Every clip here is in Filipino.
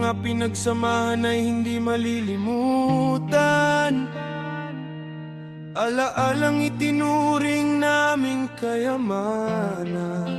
mga pinagsamahan ay hindi malilimutan. Alaalang itinuring naming kayamanan.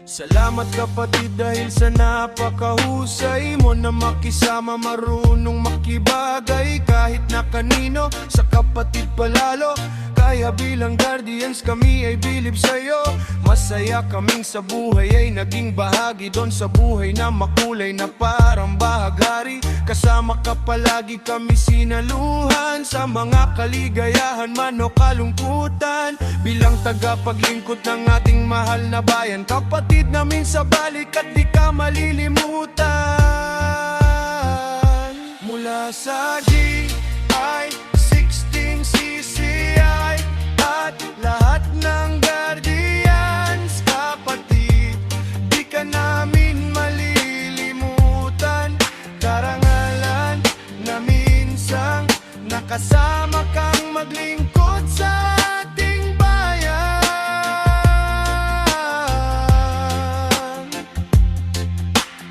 Salamat kapatid dahil sa napakahusay mo na makisama, marunong makibagay kahit na kanino, sa kapatid palalo. Kaya bilang guardians kami ay bilib sa'yo. Masaya kaming sa buhay ay naging bahagi doon sa buhay na makulay na parang bahaghari. Kasama ka palagi kami sinaluhan sa mga kaligayahan man o kalungkutan. Bilang tagapaglingkod ng ating mahal na bayan, kapatid namin sa balik at di ka malilimutan. Mula sa GI-16 CCI at lahat ng guardians, kapatid, di ka namin malilimutan. Karangalan na minsang nakasama kang maglingkod sa ating bayan.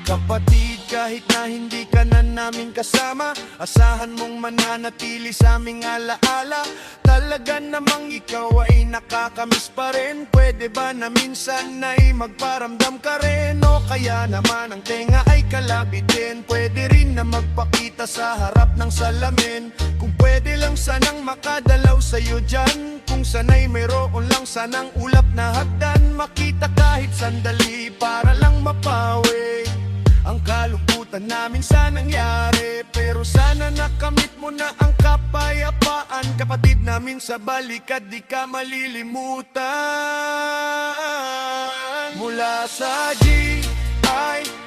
Kapatid, kahit na hindi ka na namin kasama, asahan mong mananatili sa aming alaala. Talaga namang ikaw ay nakakamiss pa rin. Pwede ba na minsan ay magparamdam ka rin? O kaya naman ang tenga ay kalabitin. Pwede rin na magpakita sa harap ng salamin. Kung pwede lang sanang makadalaw sa'yo dyan. Kung sana'y mayroon lang sanang ulap na hagdan. Makita kahit sandali para lang mapawi ang kalungkutan namin sa nangyari. Pero sana nakamit mo na ang kapayapaan. Kapatid namin sa balikat, di ka malilimutan. Mula sa GI